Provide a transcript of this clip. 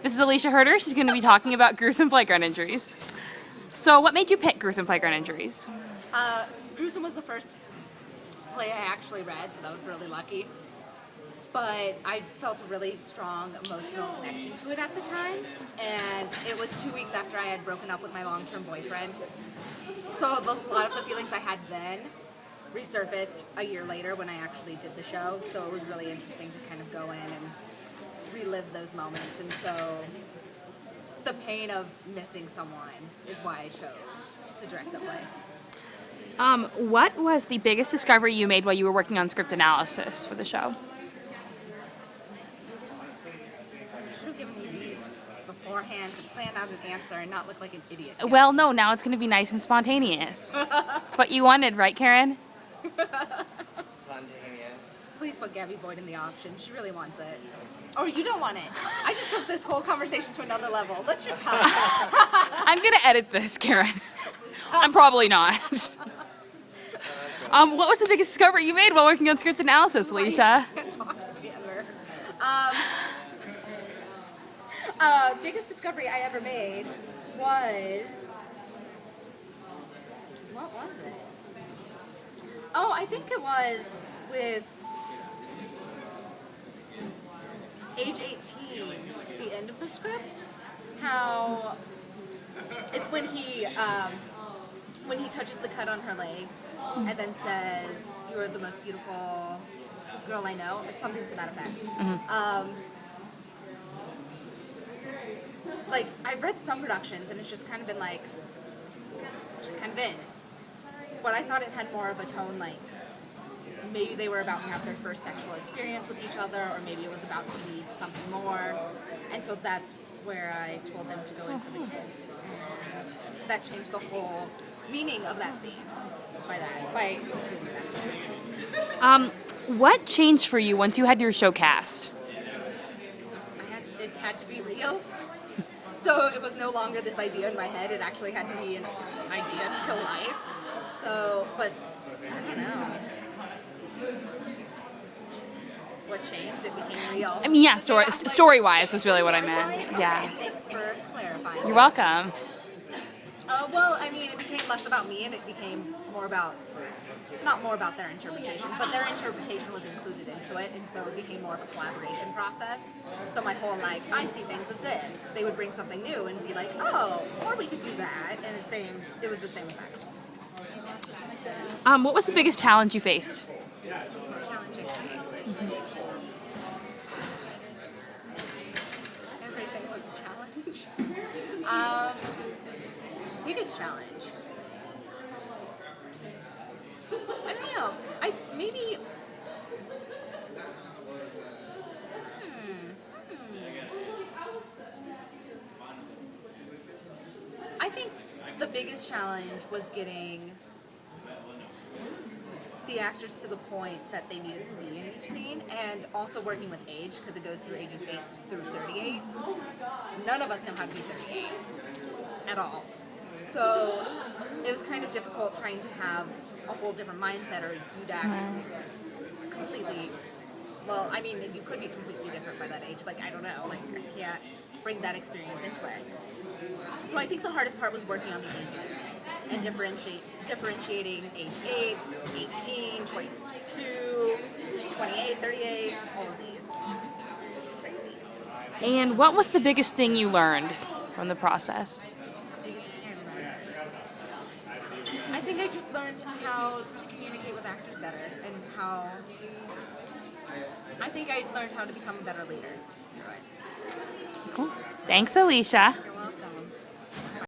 This is Alicia Herder. She's going to be talking about gruesome playground injuries. So what made you pick gruesome playground injuries? Gruesome was the first play I actually read, so that was really lucky. But I felt a really strong emotional connection to it at the time, and it was 2 weeks after I had broken up with my long-term boyfriend. So a lot of the feelings I had then resurfaced a year later when I actually did the show, so it was really interesting to kind of go in and relive those moments. And so the pain of missing someone is why I chose to direct the play. What was the biggest discovery you made while you were working on script analysis for the show? You should have given me these beforehand to plan out an answer and not look like an idiot. Well, no, now it's going to be nice and spontaneous. It's what you wanted, right, Karen? Spontaneous. Please put Gabby Boyd in the option. She really wants it. Or you don't want it. I just took this whole conversation to another level. Let's just cut. I'm going to edit this, Karen. I'm probably not. What was the biggest discovery you made while working on script analysis, Alicia? Biggest discovery I ever made was... What was it? Oh, I think it was with age 18, the end of the script, how it's when he touches the cut on her leg and then says, "You're the most beautiful girl I know." It's something to that effect. Like, I've read some productions and it's just kind of been like, it just kind of ends. But I thought it had more of a tone, like maybe they were about to have their first sexual experience with each other, or maybe it was about to lead to something more. And so that's where I told them to go in for the kiss. And that changed the whole meaning of that scene by including that. What changed for you once you had your show cast? It had to be real. So it was no longer this idea in my head. It actually had to be an idea in real life. So, but I don't know. Just what changed? It became real. I mean, yeah, story-wise was really what I meant. Okay, Yeah. thanks for clarifying. You're welcome. Well, I mean, it became less about me and it became not more about their interpretation, but their interpretation was included into it, and so it became more of a collaboration process. So my whole, like, I see things as this. They would bring something new and be like, oh, or we could do that, and it was the same effect. What was the biggest challenge you faced? Everything was a challenge. Biggest challenge. I don't know. I think the biggest challenge was getting the actors to the point that they needed to be in each scene, and also working with age, because it goes through ages 8 through 38. None of us know how to be 38 at all. So it was kind of difficult trying to have a whole different mindset, or you'd act completely, well, I mean, you could be completely different by that age. Like, I don't know, like, I can't bring that experience into it. So I think the hardest part was working on the ages and differentiating age 8, 18, 22, 28, 38, all of these. It's crazy. And what was the biggest thing you learned from the process? I think I just learned how to communicate with actors better, and I think I learned how to become a better leader. Cool. Thanks, Alicia.